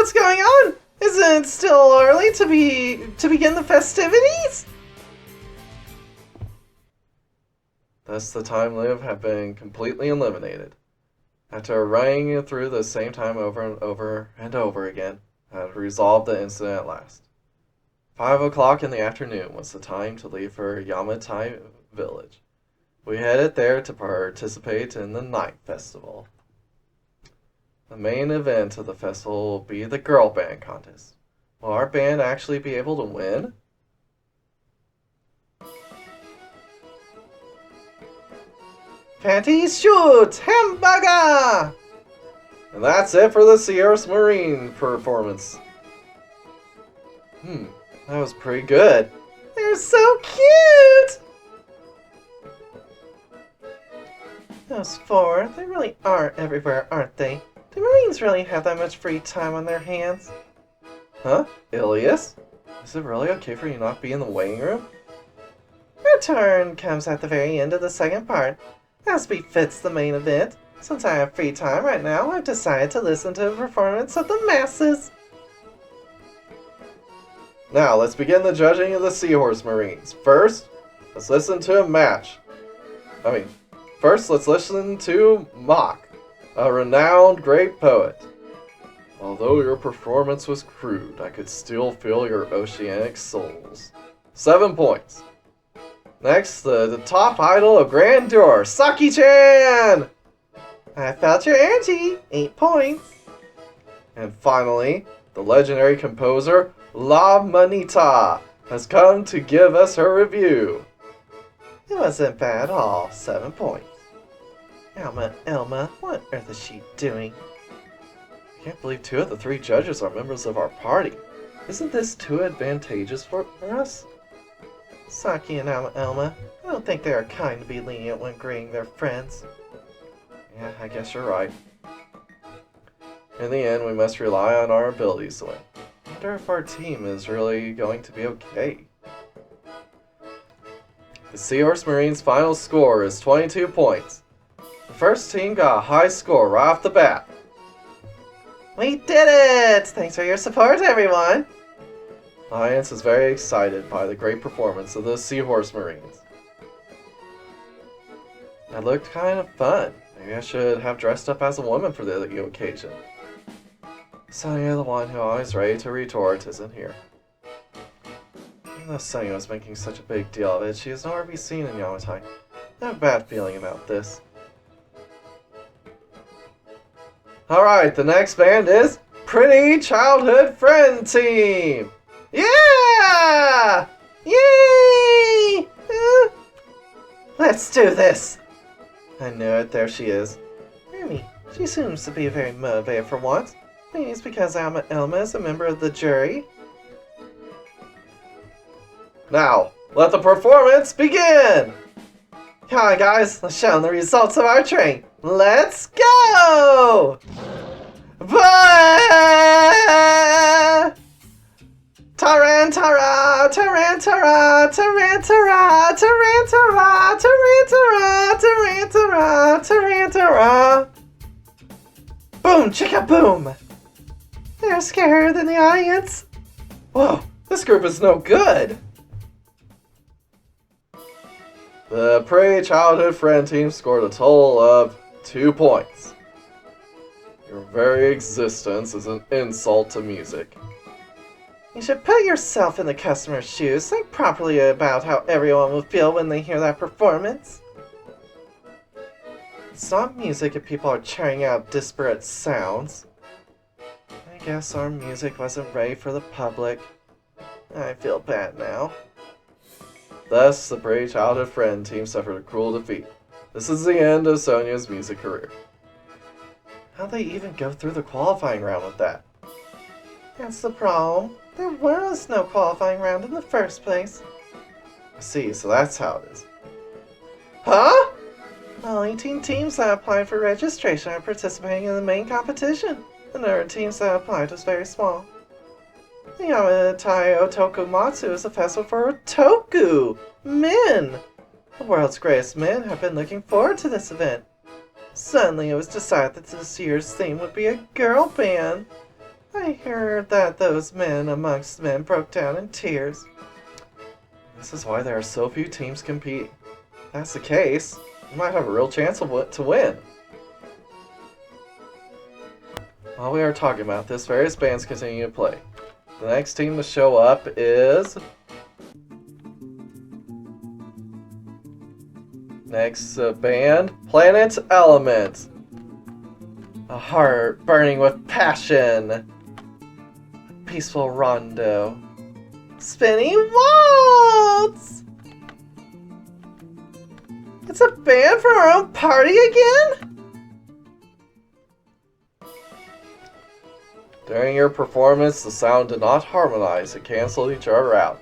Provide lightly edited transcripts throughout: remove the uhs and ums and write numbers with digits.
what's going on? Isn't it still early to begin the festivities? Thus the time live have been completely eliminated. After running through the same time over and over and over again, I had resolved the incident at last. 5 o'clock in the afternoon was the time to leave for Yamatai village. We headed there to participate in the night festival. The main event of the festival will be the girl band contest. Will our band actually be able to win? Panties shoot! Hamburger! And that's it for the Seahorse Marine performance. That was pretty good. They're so cute! Those four, they really are everywhere, aren't they? Do Marines really have that much free time on their hands? Huh? Ilias? Is it really okay for you not to be in the waiting room? Your turn comes at the very end of the second part, as befits the main event. Since I have free time right now, I've decided to listen to a performance of the masses. Now, let's begin the judging of the Seahorse Marines. First, let's listen to a match. First, let's listen to Mock, a renowned great poet. Although your performance was crude, I could still feel your oceanic souls. 7 points. Next, the top idol of grandeur, Saki-chan! I felt your energy. 8 points. And finally, the legendary composer, La Manita, has come to give us her review. It wasn't bad at all. 7 points. Elma, what on earth is she doing? I can't believe 2 of the 3 judges are members of our party. Isn't this too advantageous for us? Saki and Elma, I don't think they are kind to be lenient when grading their friends. Yeah, I guess you're right. In the end, we must rely on our abilities to win. I wonder if our team is really going to be okay. The Seahorse Marines' final score is 22 points. The first team got a high score right off the bat. We did it! Thanks for your support, everyone! Alliance is very excited by the great performance of the Seahorse Marines. That looked kind of fun. Maybe I should have dressed up as a woman for the occasion. Sonia, the one who always ready to retort, isn't here. Even though Sonia was making such a big deal of it, she is nowhere to be seen in Yamatai. I have a bad feeling about this. Alright, the next band is Pretty Childhood Friend Team! Yeah! Yay! Let's do this! I knew it, there she is. Really, she seems to be very motivated for once. Maybe it's because Elma is a member of the jury. Now, let the performance begin! Come on, guys, let's show them the results of our train. Let's go! Tarantara, tarantara, tarantara, tarantara, tarantara, tarantara, tarantara. Boom, chicka boom! They're scarier than the audience. Whoa, this group is no good! The Pretty Childhood Friend Team scored a total of 2 points. Your very existence is an insult to music. You should put yourself in the customer's shoes. Think properly about how everyone will feel when they hear that performance. It's not music if people are churning out disparate sounds. I guess our music wasn't ready for the public. I feel bad now. Thus, the Pretty Childhood Friend Team suffered a cruel defeat. This is the end of Sonia's music career. How'd they even go through the qualifying round with that? That's the problem. There was no qualifying round in the first place. I see, so that's how it is. Huh? All 18 teams that applied for registration are participating in the main competition. The number of teams that applied was very small. The Yamatai Otokumatsu is a festival for otaku men. The world's greatest men have been looking forward to this event. Suddenly it was decided that this year's theme would be a girl band. I heard that those men amongst men broke down in tears. This is why there are so few teams competing. If that's the case, you might have a real chance to win. While we are talking about this, various bands continue to play. The next team to show up is... Next band, Planet Element. A heart burning with passion. A peaceful rondo. Spinny Waltz! It's a band for our own party again? During your performance, the sound did not harmonize and canceled each other out.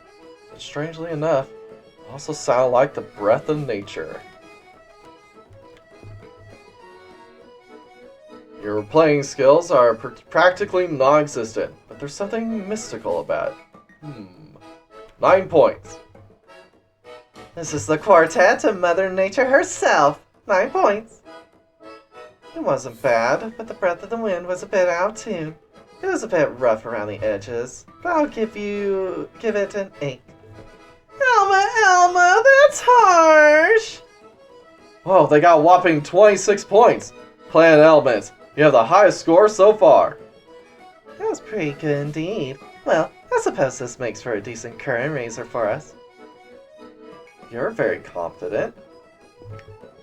But strangely enough, it also sounded like the breath of nature. Your playing skills are practically non-existent, but there's something mystical about it. 9 points. This is the quartet of Mother Nature herself. 9 points. It wasn't bad, but the breath of the wind was a bit out of tune. It was a bit rough around the edges, but I'll give it an 8. Elma, that's harsh! Whoa, they got a whopping 26 points. Planet Element, you have the highest score so far. That was pretty good indeed. Well, I suppose this makes for a decent current raiser for us. You're very confident.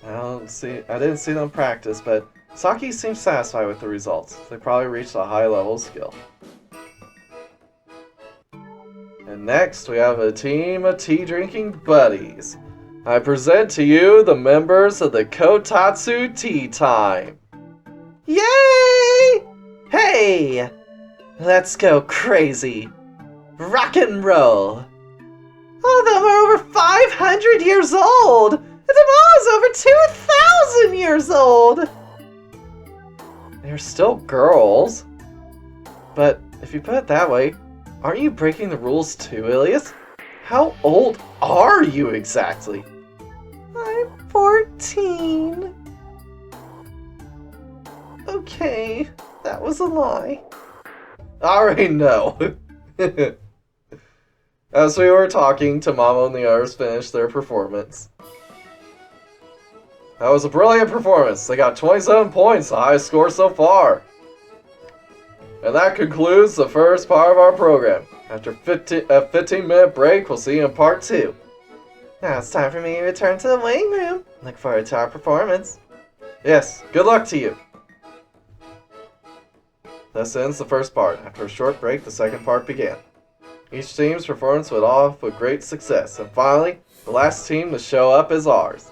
I didn't see them practice, but Saki seems satisfied with the results. They probably reached a high level of skill. And next, we have a team of tea-drinking buddies. I present to you the members of the Kotatsu Tea Time. Yay! Hey! Let's go crazy. Rock and roll. All of them are over 500 years old! And Tomorrow's over 2,000 years old! They're still girls. But if you put it that way, aren't you breaking the rules too, Ilias? How old are you exactly? I'm 14. Okay, that was a lie. I already know. As we were talking, Tamamo and the others finished their performance. That was a brilliant performance. They got 27 points, the highest score so far. And that concludes the first part of our program. After a 15-minute break, we'll see you in part 2. Now it's time for me to return to the waiting room. Look forward to our performance. Yes, good luck to you. Thus ends the first part. After a short break, the second part began. Each team's performance went off with great success, and finally, the last team to show up is ours.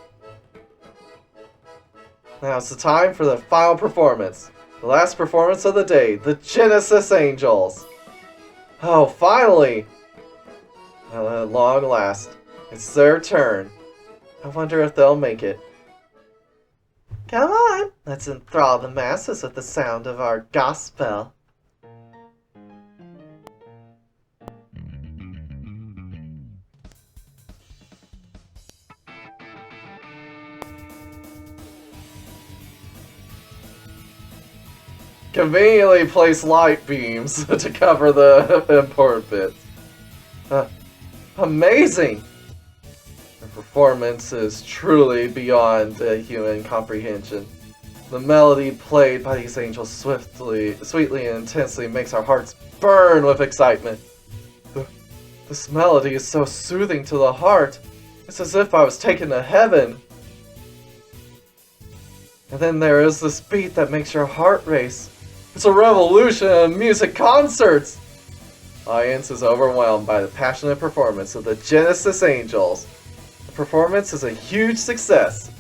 Now it's the time for the final performance. The last performance of the day, the Genesis Angels. Oh, finally! At long last, it's their turn. I wonder if they'll make it. Come on, let's enthrall the masses with the sound of our gospel. Conveniently place light beams to cover the important bits. Amazing! The performance is truly beyond human comprehension. The melody played by these angels sweetly and intensely makes our hearts burn with excitement. This melody is so soothing to the heart. It's as if I was taken to heaven. And then there is this beat that makes your heart race. It's a revolution in music concerts! The audience is overwhelmed by the passionate performance of the Genesis Angels. The performance is a huge success.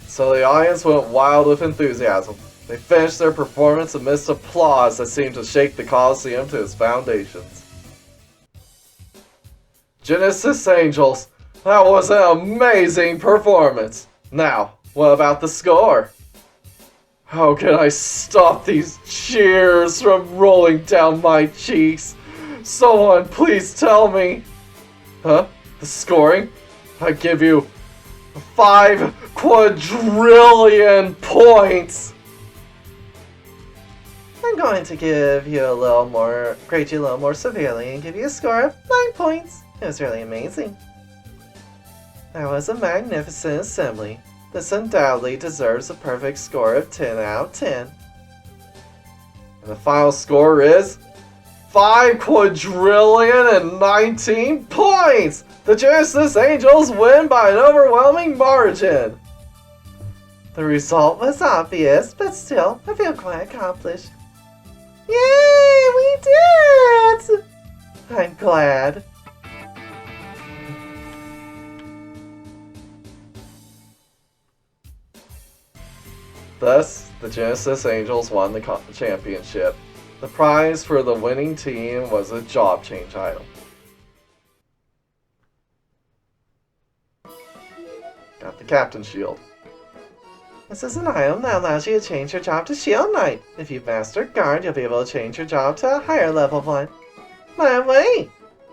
So the audience went wild with enthusiasm. They finished their performance amidst applause that seemed to shake the Colosseum to its foundations. Genesis Angels, that was an amazing performance! Now, what about the score? How can I stop these cheers from rolling down my cheeks? Someone please tell me. Huh? The scoring? I give you 5 quadrillion points! I'm going to give you a little more, grade you a little more severely and give you a score of 9 points. It was really amazing. That was a magnificent assembly. This undoubtedly deserves a perfect score of 10 out of 10. And the final score is 5,019 points! The Genesis Angels win by an overwhelming margin! The result was obvious, but still, I feel quite accomplished. Yay! We did it! I'm glad. Thus, the Genesis Angels won the championship. The prize for the winning team was a job change item. Got the Captain Shield. This is an item that allows you to change your job to Shield Knight. If you've mastered Guard, you'll be able to change your job to a higher level one. By the way,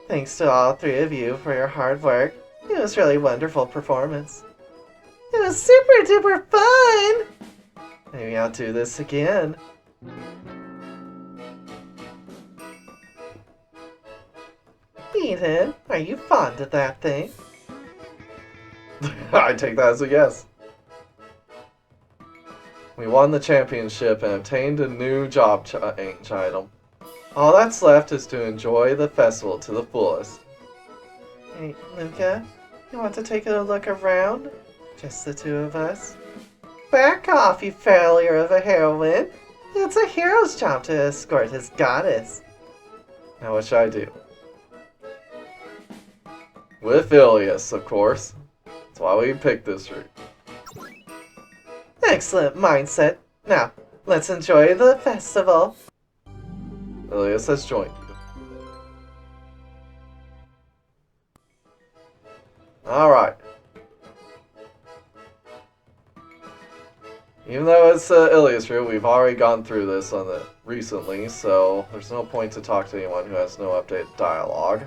thanks to all 3 of you for your hard work. It was really wonderful performance. It was super duper fun! Maybe I'll do this again. Ethan, are you fond of that thing? I take that as a yes. We won the championship and obtained a new job change item. All that's left is to enjoy the festival to the fullest. Hey, Luca, you want to take a look around? Just the 2 of us? Back off, you failure of a heroine! It's a hero's job to escort his goddess. Now what should I do? With Ilias, of course. That's why we picked this route. Excellent mindset. Now, let's enjoy the festival. Ilias has joined you. Alright. Even though it's Ilias route, we've already gone through this recently, so there's no point to talk to anyone who has no updated dialogue.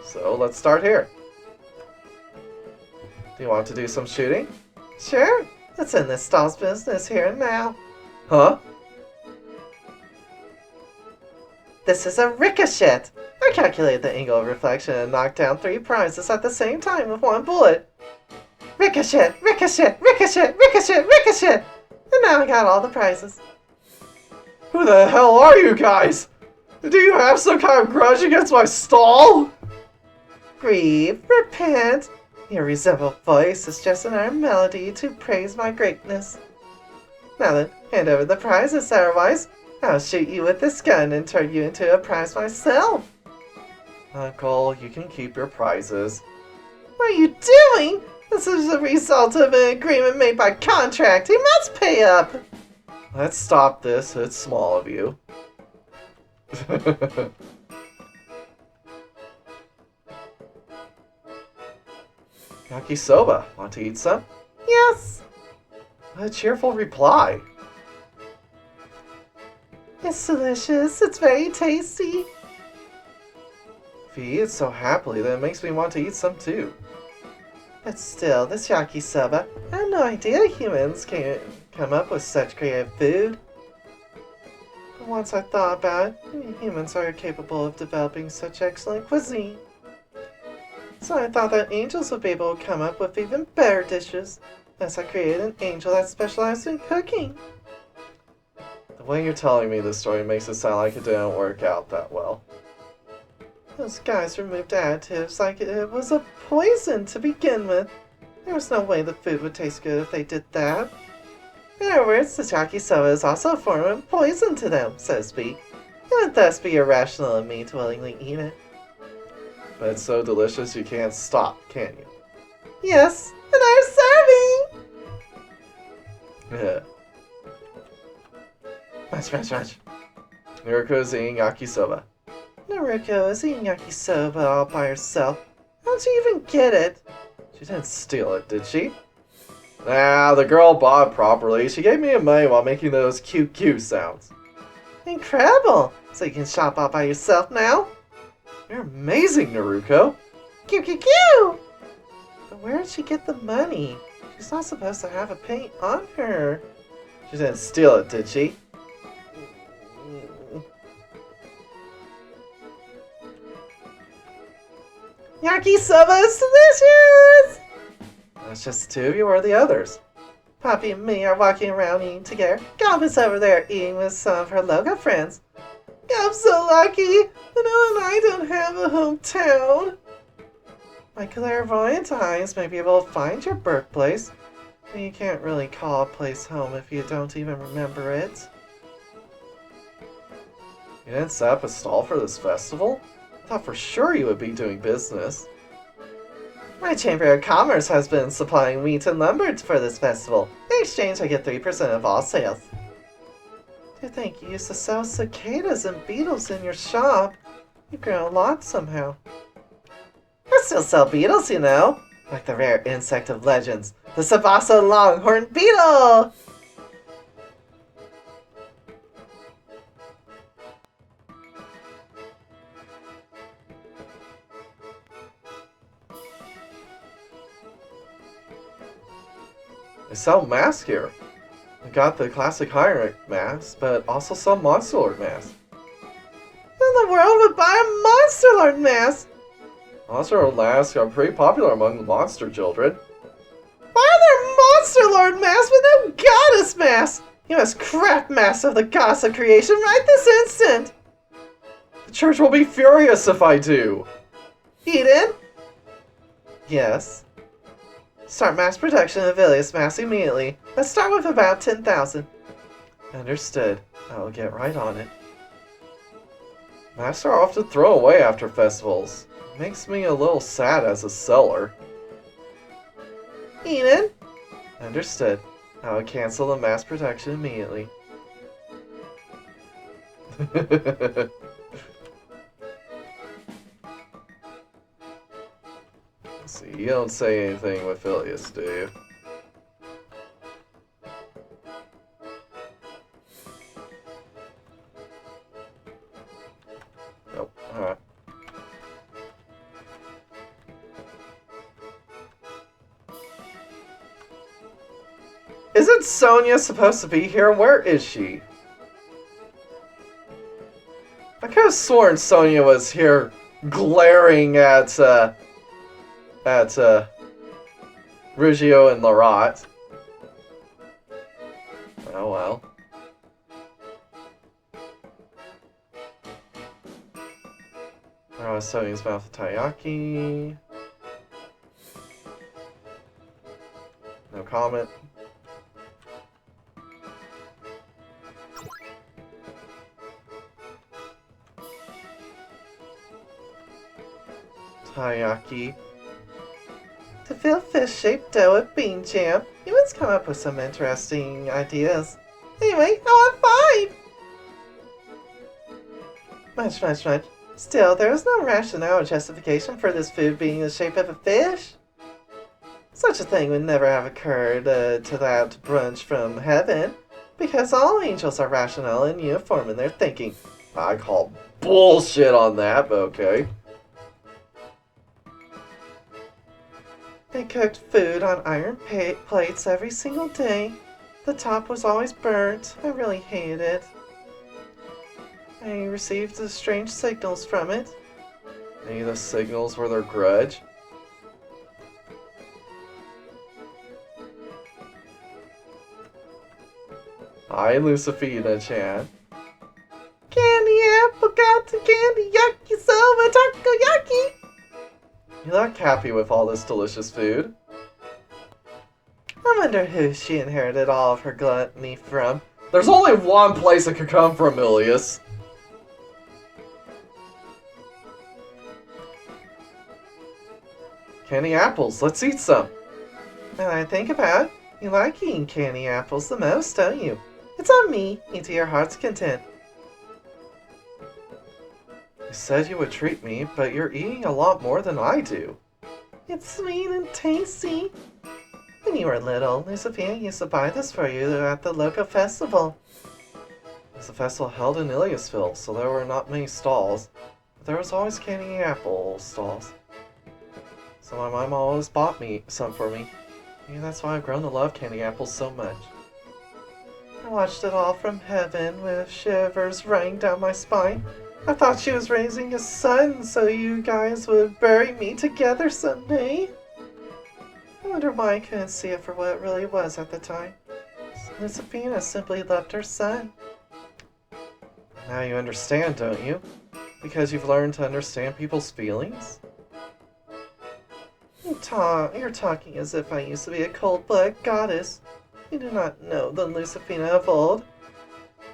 So let's start here. Do you want to do some shooting? Sure. Let's end this stall's business here and now. Huh? This is a ricochet. I calculated the angle of reflection and knocked down 3 prizes at the same time with 1 bullet. Ricochet, ricochet, ricochet, ricochet, ricochet! And now I got all the prizes. Who the hell are you guys? Do you have some kind of grudge against my stall? Grieve, repent. Your resembled voice is just another melody to praise my greatness. Now then, hand over the prizes, otherwise I'll shoot you with this gun and turn you into a prize myself. Uncle, you can keep your prizes. What are you doing? This is the result of an agreement made by contract. He must pay up. Let's stop this. It's small of you. Yakisoba, want to eat some? Yes. A cheerful reply. It's delicious. It's very tasty. If you eat so happily, then it makes me want to eat some too. But still, this yakisoba, I had no idea humans can come up with such creative food. But once I thought about it, humans are capable of developing such excellent cuisine. So I thought that angels would be able to come up with even better dishes. Thus I created an angel that specialized in cooking. The way you're telling me this story makes it sound like it didn't work out that well. Those guys removed additives like it was a poison to begin with. There was no way the food would taste good if they did that. In other words, the yakisoba is also a form of poison to them, so to speak. It would thus be irrational of me to willingly eat it. But it's so delicious you can't stop, can you? Yes, and I'm serving! Yeah. Much. Naruko's eating yakisoba. Naruko is eating yakisoba all by herself. How'd she even get it? She didn't steal it, did she? Nah, the girl bought it properly. She gave me a money while making those cute sounds. Incredible! So you can shop all by yourself now? You're amazing, Naruko. Q. But where did she get the money? She's not supposed to have a penny on her. She didn't steal it, did she? Yakisoba is delicious! That's just two of you or the others. Poppy and me are walking around eating together. Gump is over there eating with some of her logo friends. I'm so lucky! And I don't have a hometown. My clairvoyant eyes may be able to find your birthplace, but you can't really call a place home if you don't even remember it. You didn't set up a stall for this festival? I thought for sure you would be doing business. My Chamber of Commerce has been supplying wheat and lumber for this festival. In exchange, I get 3% of all sales. To think you used to sell cicadas and beetles in your shop. You've grown a lot somehow. I still sell beetles, you know. Like the rare insect of legends, the Sabasa longhorn beetle! They sell masks here. I got the classic Heinrich mask, but also some Monster Lord masks. Who in the world would buy a Monster Lord mask? Monster Lord masks are pretty popular among the monster children. Why are there Monster Lord masks but no Goddess masks? You must craft masks of the Goddess of Creation right this instant! The church will be furious if I do. Eden? Yes. Start mass production of Ilias masks immediately. Let's start with about 10,000. Understood. I will get right on it. Masks are often thrown away after festivals. It makes me a little sad as a seller. Eden? Understood. I will cancel the mass production immediately. See, you don't say anything with Ilias, do you? Nope. Alright. Isn't Sonia supposed to be here? Where is she? I could have sworn Sonia was here glaring at Rugio and Larat. Oh well. Sonia's mouth of Takoyaki. No comment. Takoyaki. To fill fish-shaped dough with bean jam, you must come up with some interesting ideas. Anyway, I want 5! Much. Still, there is no rationale or justification for this food being the shape of a fish. Such a thing would never have occurred to that brunch from heaven, because all angels are rational and uniform in their thinking. I call bullshit on that, but okay. They cooked food on iron plates every single day. The top was always burnt. I really hated it. I received strange signals from it. Maybe the signals were their grudge? Hi, Lucifina-chan. Candy apple got to candy yakisoba takoyaki! You look happy with all this delicious food. I wonder who she inherited all of her gluttony from. There's only one place it could come from, Ilias. Candy apples, let's eat some. Now that I think about it, you like eating candy apples the most, don't you? It's on me, eat to your heart's content. You said you would treat me, but you're eating a lot more than I do. It's sweet and tasty. When you were little, Lucifina used to buy this for you at the local festival. It was a festival held in Iliasville, so there were not many stalls. But there was always candy apple stalls. So my mom always bought me some for me. Maybe that's why I've grown to love candy apples so much. I watched it all from heaven with shivers running down my spine. I thought she was raising a son so you guys would bury me together someday. I wonder why I couldn't see it for what it really was at the time. Lucifina simply loved her son. Now you understand, don't you? Because you've learned to understand people's feelings? You're talking as if I used to be a cold-blooded goddess. You do not know the Lucifina of old.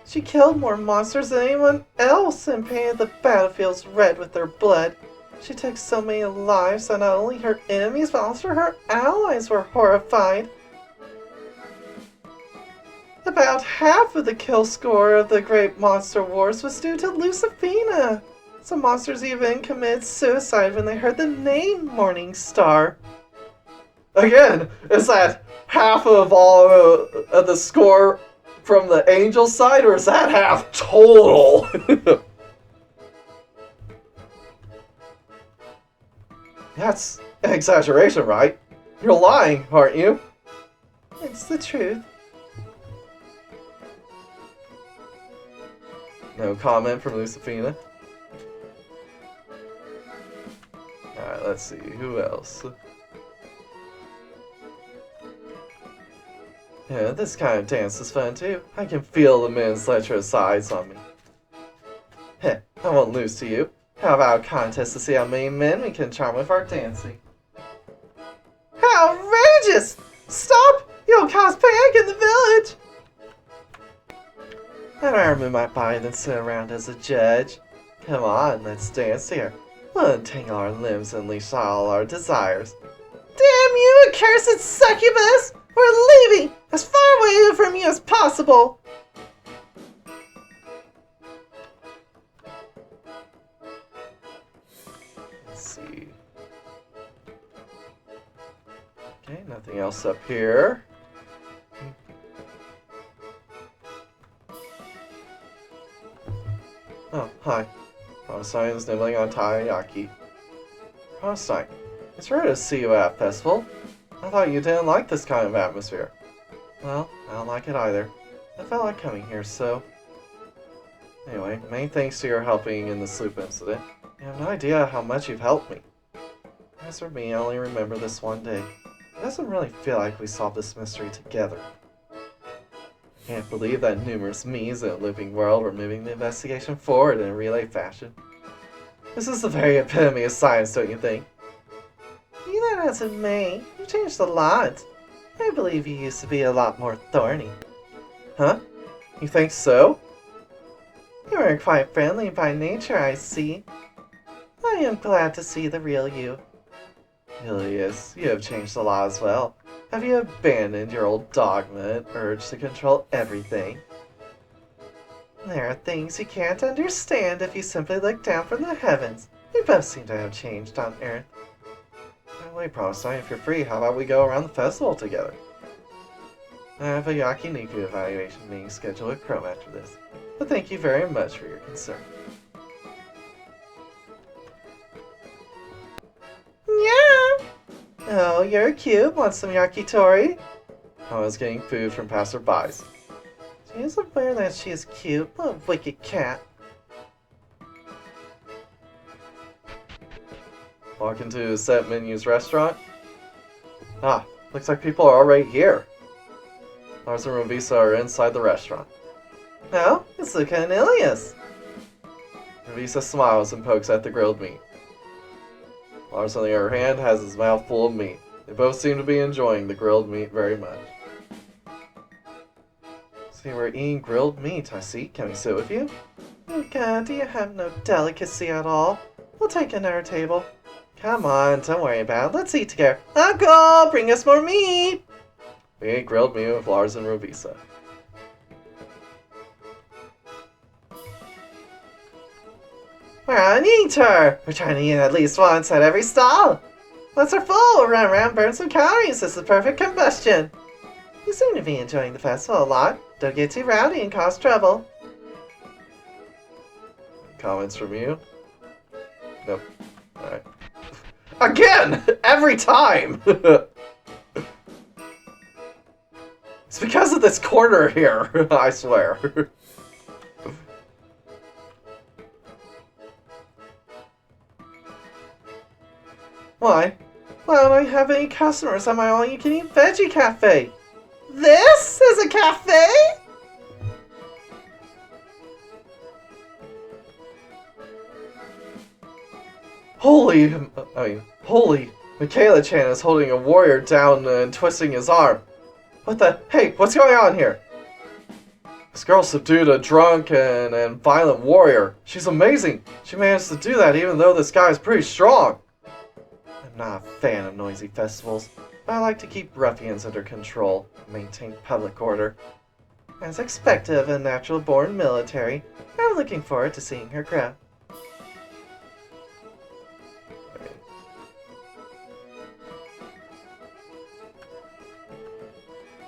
She killed more monsters than anyone else and painted the battlefields red with their blood. She took so many lives that not only her enemies but also her allies were horrified. About half of the kill score of the Great Monster Wars was due to Lucifina. Some monsters even committed suicide when they heard the name Morning Star. Again, is that half of all of the score from the angel side, or is that half total? That's an exaggeration, right? You're lying, aren't you? It's the truth. No comment from Lucifina. Alright, let's see. Who else? Yeah, this kind of dance is fun too. I can feel the men's lecherous eyes on me. Heh, I won't lose to you. How about a contest to see how many men we can charm with our dancing? Outrageous! Stop! You'll cause panic in the village! I'd rather move my body than sit around as a judge. Come on, let's dance here. We'll untangle our limbs and unleash all our desires. Damn you, accursed succubus! We're leaving! As far away from you as possible! Let's see. Okay, nothing else up here. Oh, hi. Promenstein is nibbling on Takoyaki. Promenstein, it's rare to see you at a festival. I thought you didn't like this kind of atmosphere. Well, I don't like it either. I felt like coming here, so... Anyway, many thanks to your helping in the sloop incident. You have no idea how much you've helped me. As for me, I only remember this one day. It doesn't really feel like we solved this mystery together. I can't believe that numerous me's in a looping world were moving the investigation forward in a relay fashion. This is the very epitome of science, don't you think? Be that as it may, you changed a lot. I believe you used to be a lot more thorny. Huh? You think so? You are quite friendly by nature, I see. I am glad to see the real you. Ilias, you have changed a lot as well. Have you abandoned your old dogma and urge to control everything? There are things you can't understand if you simply look down from the heavens. You both seem to have changed on Earth. Wait, Promenstein, if you're free, how about we go around the festival together? I have a yakiniku evaluation meeting scheduled with Chrome after this, but thank you very much for your concern. Yeah! Oh, you're cute. Want some yakitori? I was getting food from passerbys. She is aware that she is cute. What a wicked cat. Walk into Set Menu's restaurant. Ah, looks like people are already here. Lars and Rovisa are inside the restaurant. Oh, it's Luca and Ilias. Rovisa smiles and pokes at the grilled meat. Lars, on the other hand, has his mouth full of meat. They both seem to be enjoying the grilled meat very much. See, we're eating grilled meat, I see. Can we sit with you? Luca, do you have no delicacy at all? We'll take another table. Come on, don't worry about it. Let's eat together. Uncle, bring us more meat! We ate grilled meat with Lars and Rovisa. We're on an eater! We're trying to eat at least once at every stall! Once we're full, we'll run around and burn some calories. This is perfect combustion. You seem to be enjoying the festival a lot. Don't get too rowdy and cause trouble. Comments from you? Nope. Alright. Again! Every time! It's because of this corner here, I swear. Why? Why don't I have any customers at my all-you-can-eat veggie cafe? This is a cafe? Holy, Michaela-chan is holding a warrior down and twisting his arm. Hey, what's going on here? This girl subdued a drunk and violent warrior. She's amazing. She managed to do that even though this guy is pretty strong. I'm not a fan of noisy festivals, but I like to keep ruffians under control and maintain public order. As expected of a natural-born military, I'm looking forward to seeing her grow.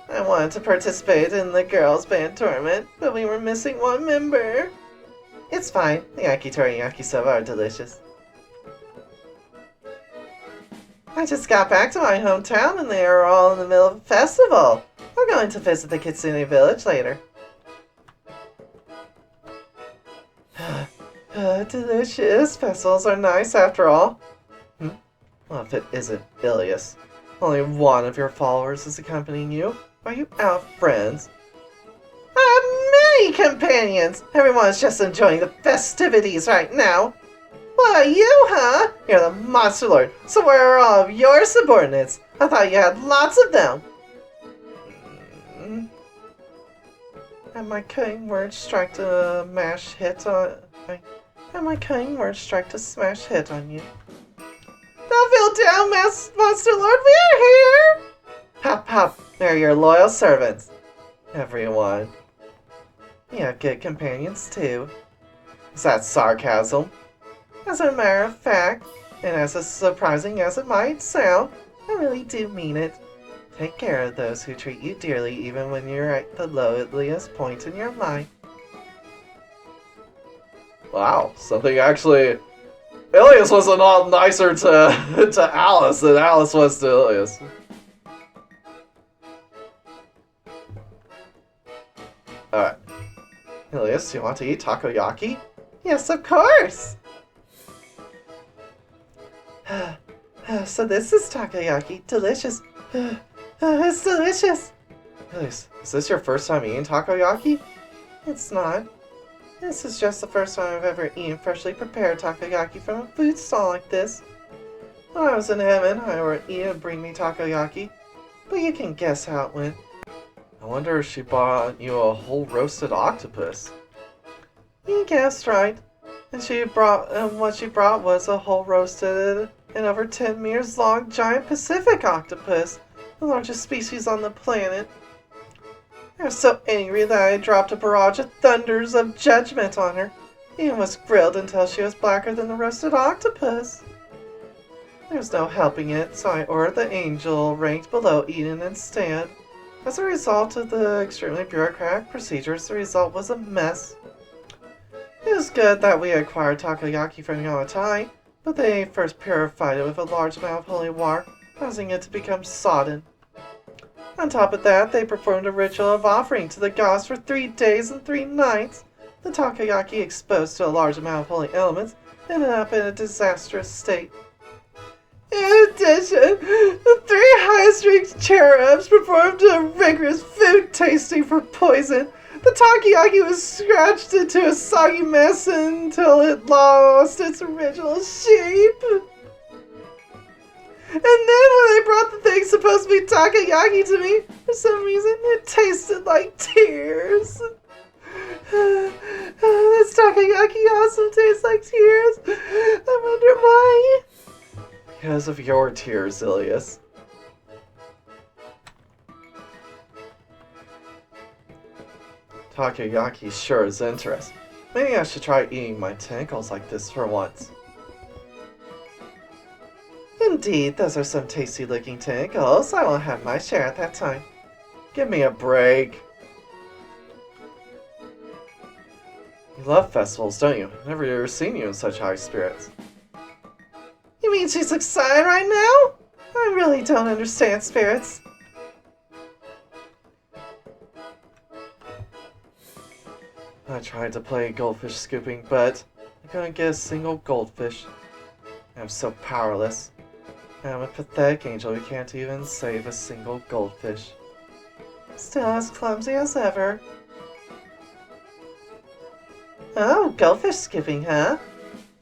I wanted to participate in the girls' band tournament, but we were missing one member. It's fine. The yakitori and yakisoba are delicious. I just got back to my hometown and they are all in the middle of a festival. I'm going to visit the Kitsune village later. Delicious. Festivals are nice after all. Well, if it isn't Ilias. Only one of your followers is accompanying you. Are you out of friends? I have many companions! Everyone's just enjoying the festivities right now. What are you, huh? You're the Monster Lord, so where are all of your subordinates? I thought you had lots of them. And my cutting words strike to smash hit on you. Don't feel down, Monster Lord, we're here! Hop, hop, they're your loyal servants. Everyone. You have good companions, too. Is that sarcasm? As a matter of fact, and as surprising as it might sound, I really do mean it. Take care of those who treat you dearly even when you're at the lowliest point in your life. Wow, something actually... Ilias was a lot nicer to Alice than Alice was to Ilias. Alright. Ilias, do you want to eat takoyaki? Yes, of course! So this is takoyaki. Delicious. It's delicious. Ilias, is this your first time eating takoyaki? It's not. This is just the first time I've ever eaten freshly prepared takoyaki from a food stall like this. When I was in heaven, I would eat and bring me takoyaki. But you can guess how it went. I wonder if she bought you a whole roasted octopus. You guessed right. And what she brought was a whole roasted and over 10 meters long giant Pacific octopus, the largest species on the planet. I was so angry that I dropped a barrage of thunders of judgment on her, and was grilled until she was blacker than the roasted octopus. There was no helping it, so I ordered the angel ranked below Eden instead. As a result of the extremely bureaucratic procedures, the result was a mess. It was good that we acquired takoyaki from Yamatai, but they first purified it with a large amount of holy water, causing it to become sodden. On top of that, they performed a ritual of offering to the gods for 3 days and 3 nights. The takoyaki, exposed to a large amount of holy elements, ended up in a disastrous state. In addition, the 3 highest-ranked cherubs performed a rigorous food tasting for poison. The takoyaki was scratched into a soggy mess until it lost its original shape. And then when they brought the thing supposed to be takoyaki to me, for some reason it tasted like tears. This takoyaki also tastes like tears. I wonder why. Because of your tears, Ilias. Takoyaki sure is interesting. Maybe I should try eating my tentacles like this for once. Indeed, those are some tasty-looking tentacles. I won't have my share at that time. Give me a break. You love festivals, don't you? I've never seen you in such high spirits. You mean she's excited right now? I really don't understand spirits. I tried to play goldfish scooping, but I couldn't get a single goldfish. I'm so powerless. I'm a pathetic angel who can't even save a single goldfish. Still as clumsy as ever. Oh, goldfish skipping, huh?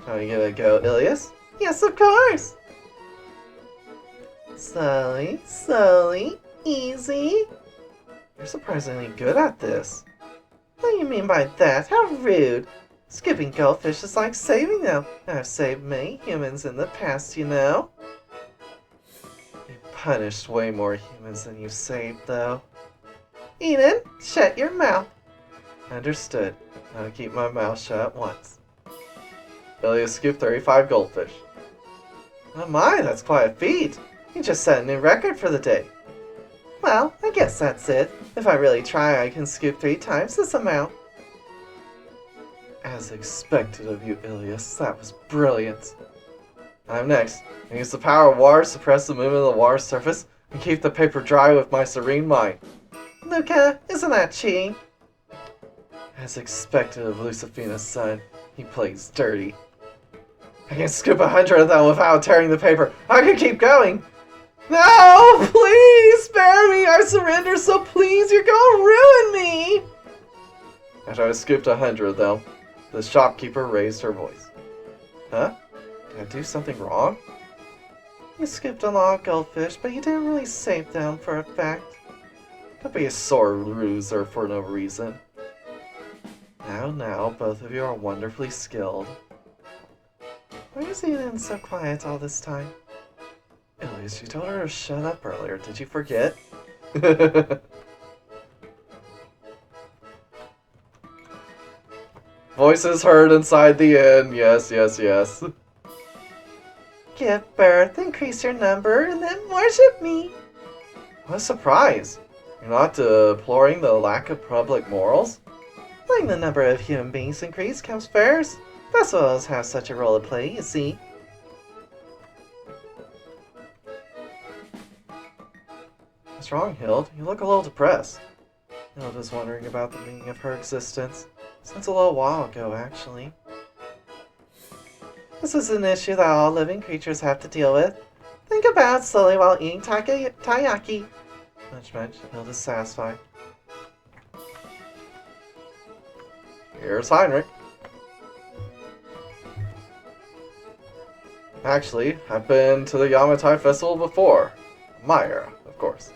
Are you gonna go, Ilias? Yes, of course! Slowly, slowly, easy. You're surprisingly good at this. What do you mean by that? How rude! Skipping goldfish is like saving them. I've saved many humans in the past, you know. You punished way more humans than you saved, though. Eden, shut your mouth. Understood. I'll keep my mouth shut once. Ilias scooped 35 goldfish. Oh my, that's quite a feat. You just set a new record for the day. Well, I guess that's it. If I really try, I can scoop 3 times this amount. As expected of you, Ilias. That was brilliant. I'm next. I use the power of water to suppress the movement of the water surface and keep the paper dry with my serene mind. Luca, isn't that cheating? As expected of Lucifina's son, he plays dirty. I can scoop 100 of them without tearing the paper. I can keep going. No, please spare me. I surrender, so please, you're gonna ruin me. After I scooped 100 of them, the shopkeeper raised her voice. Huh? Did I do something wrong? You scooped a lot of goldfish, but you didn't really save them for a fact. Don't be a sore loser for no reason. Now, both of you are wonderfully skilled. Why is Eden so quiet all this time? Ilias, you told her to shut up earlier. Did you forget? Voices heard inside the inn. Yes, yes, yes. Give birth, increase your number, and then worship me. What a surprise. You're not deploring the lack of public morals? Letting the number of human beings increase comes first. Festivals have such a role to play, you see. What's wrong, Hild? You look a little depressed. Hild is wondering about the meaning of her existence. Since a little while ago, actually. This is an issue that all living creatures have to deal with. Think about it slowly while eating takoyaki. Much. Hild is satisfied. Here's Heinrich. Actually, I've been to the Yamatai Festival before. My era, of course.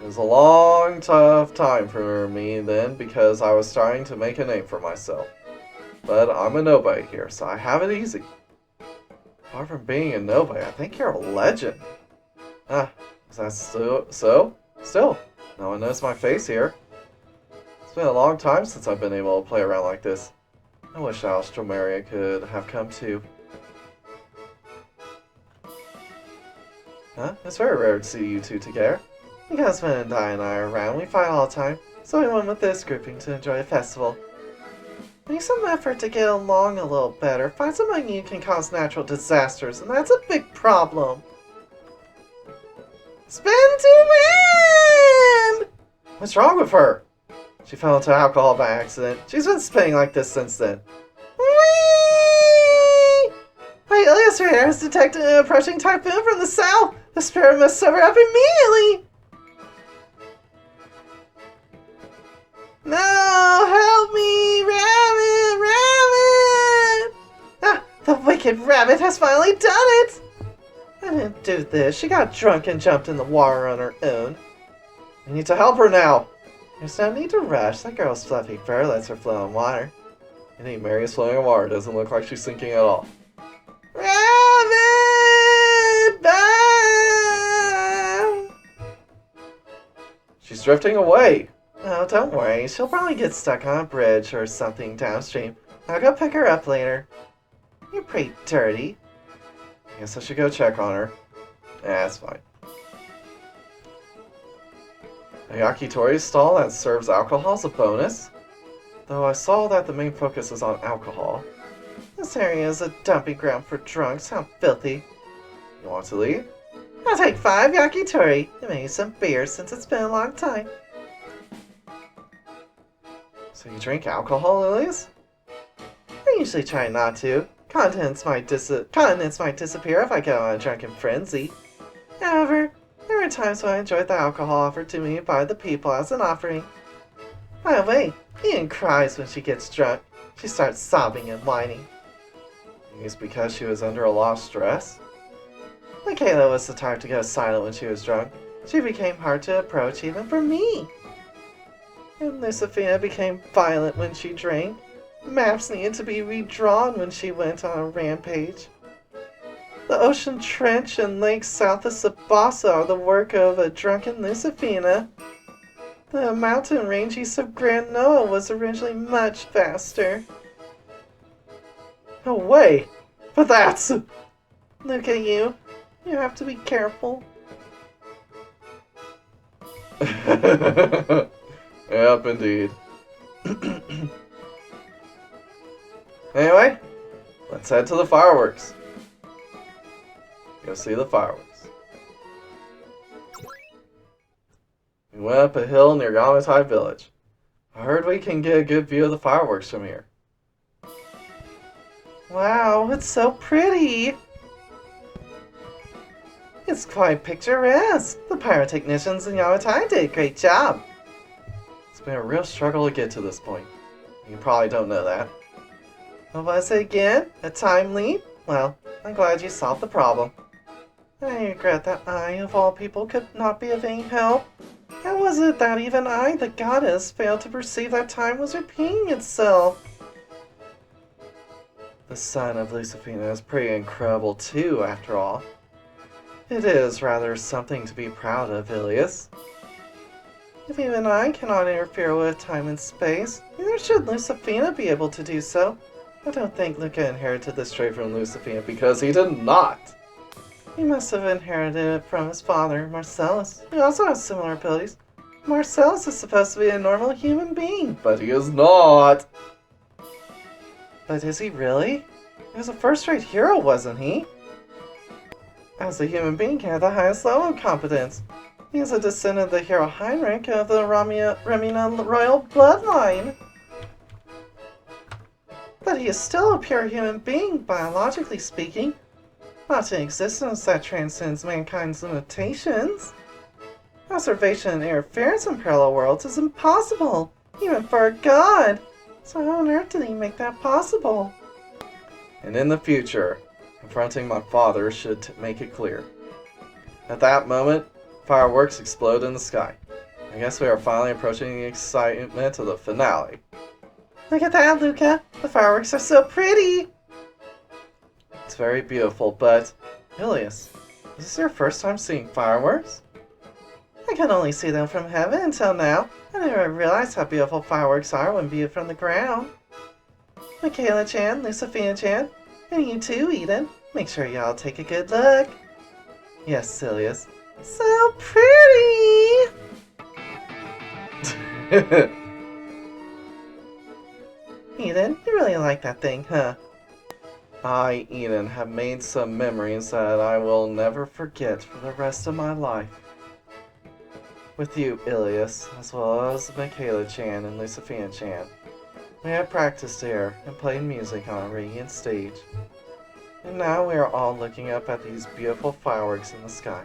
It was a long, tough time for me then because I was starting to make a name for myself. But I'm a nobody here, so I have it easy. Apart from being a nobody, I think you're a legend. Ah, is that so? Still, no one knows my face here. It's been a long time since I've been able to play around like this. I wish Alstromeria could have come too. Huh? It's very rare to see you two together. Because when and I are around, we fight all the time, so we went with this grouping to enjoy a festival. Make some effort to get along a little better. Find someone you can cause natural disasters, and that's a big problem. Spin to win! What's wrong with her? She fell into alcohol by accident. She's been spinning like this since then. Whee! My Ilias radar has detected an approaching typhoon from the south. The spirit must sober up immediately. No, help me! Rabbit! Rabbit! Ah, the wicked rabbit has finally done it! I didn't do this. She got drunk and jumped in the water on her own. We need to help her now. There's no need to rush. That girl's fluffy fur lets her flow in water. I think Mary is floating in water. Doesn't look like she's sinking at all. Rabbit! Bye! She's drifting away. Oh, don't worry. She'll probably get stuck on a bridge or something downstream. I'll go pick her up later. You're pretty dirty. I guess I should go check on her. Yeah, that's fine. A yakitori stall that serves alcohol is a bonus. Though I saw that the main focus is on alcohol. This area is a dumping ground for drunks. How filthy. You want to leave? I'll take 5 yakitori and maybe some beer since it's been a long time. So you drink alcohol, Ilias? I usually try not to. Continents might disappear if I go on a drunken frenzy. However, there are times when I enjoyed the alcohol offered to me by the people as an offering. By the way, Ian cries when she gets drunk. She starts sobbing and whining. It's because she was under a lot of stress? Michaela was the type to go silent when she was drunk. She became hard to approach even for me. And Lucifina became violent when she drank. Maps needed to be redrawn when she went on a rampage. The ocean trench and lakes south of Sabasa are the work of a drunken Lucifina. The mountain range east of Grand Noah was originally much faster. No way! But that's... Look at you. You have to be careful. Yep, indeed. Anyway, let's head to the fireworks. Go see the fireworks. We went up a hill near Yamatai village. I heard we can get a good view of the fireworks from here. Wow, it's so pretty! It's quite picturesque. The pyrotechnicians in Yamatai did a great job. It's been a real struggle to get to this point. You probably don't know that. What was it again? A time leap? Well, I'm glad you solved the problem. I regret that I, of all people, could not be of any help. How was it that even I, the goddess, failed to perceive that time was repeating itself? The son of Lucifina is pretty incredible too, after all. It is rather something to be proud of, Ilias. If even I cannot interfere with time and space, neither should Lucifina be able to do so. I don't think Luca inherited this trait from Lucifina because he did not. He must have inherited it from his father, Marcellus, who also has similar abilities. Marcellus is supposed to be a normal human being. But he is not. But is he really? He was a first-rate hero, wasn't he? As a human being, he had the highest level of competence. He is a descendant of the hero Heinrich of the Remina royal bloodline. But he is still a pure human being, biologically speaking. Not an existence that transcends mankind's limitations. Observation and interference in parallel worlds is impossible, even for a god. So how on earth did he make that possible? And in the future, confronting my father should make it clear. At that moment, fireworks explode in the sky. I guess we are finally approaching the excitement of the finale. Look at that, Luca! The fireworks are so pretty! It's very beautiful, but... Ilias, is this your first time seeing fireworks? I can only see them from heaven until now. I never realized how beautiful fireworks are when viewed from the ground. Michaela-chan, Lucifina-chan, and you too, Eden. Make sure y'all take a good look. Yes, Ilias. So pretty! Eden, you really like that thing, huh? I, Eden, have made some memories that I will never forget for the rest of my life. With you, Ilias, as well as Michaela-chan and Lucifina-chan. We have practiced here and played music on a radiant stage. And now we are all looking up at these beautiful fireworks in the sky.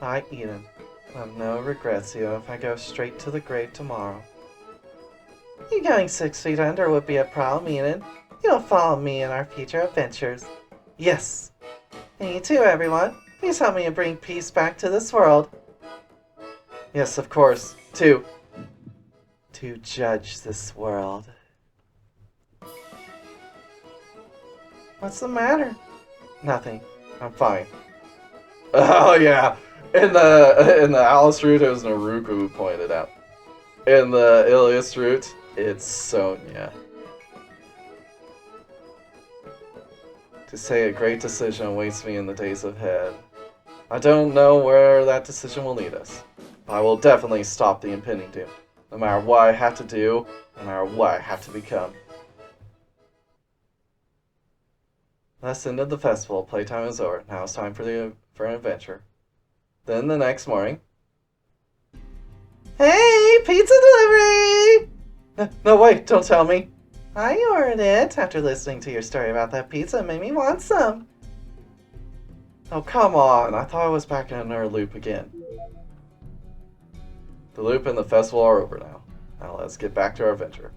I, Eden, will have no regrets even if I go straight to the grave tomorrow. You going 6 feet under would be a problem, Eden. You'll follow me in our future adventures. Yes! And you too, everyone. Please help me bring peace back to this world. Yes, of course. To judge this world. What's the matter? Nothing. I'm fine. Oh yeah. In the Alice route, it was Naruko who pointed out. In the Ilias route, it's Sonia. To say a great decision awaits me in the days ahead. I don't know where that decision will lead us. But I will definitely stop the impending doom. No matter what I have to do, no matter what I have to become. That's the end of the festival. Playtime is over. Now it's time for an adventure. Then the next morning... Hey! Pizza delivery! No, wait! Don't tell me! I ordered it after listening to your story about that pizza. It made me want some. Oh, come on. I thought I was back in another loop again. The loop and the festival are over now. Now let's get back to our adventure.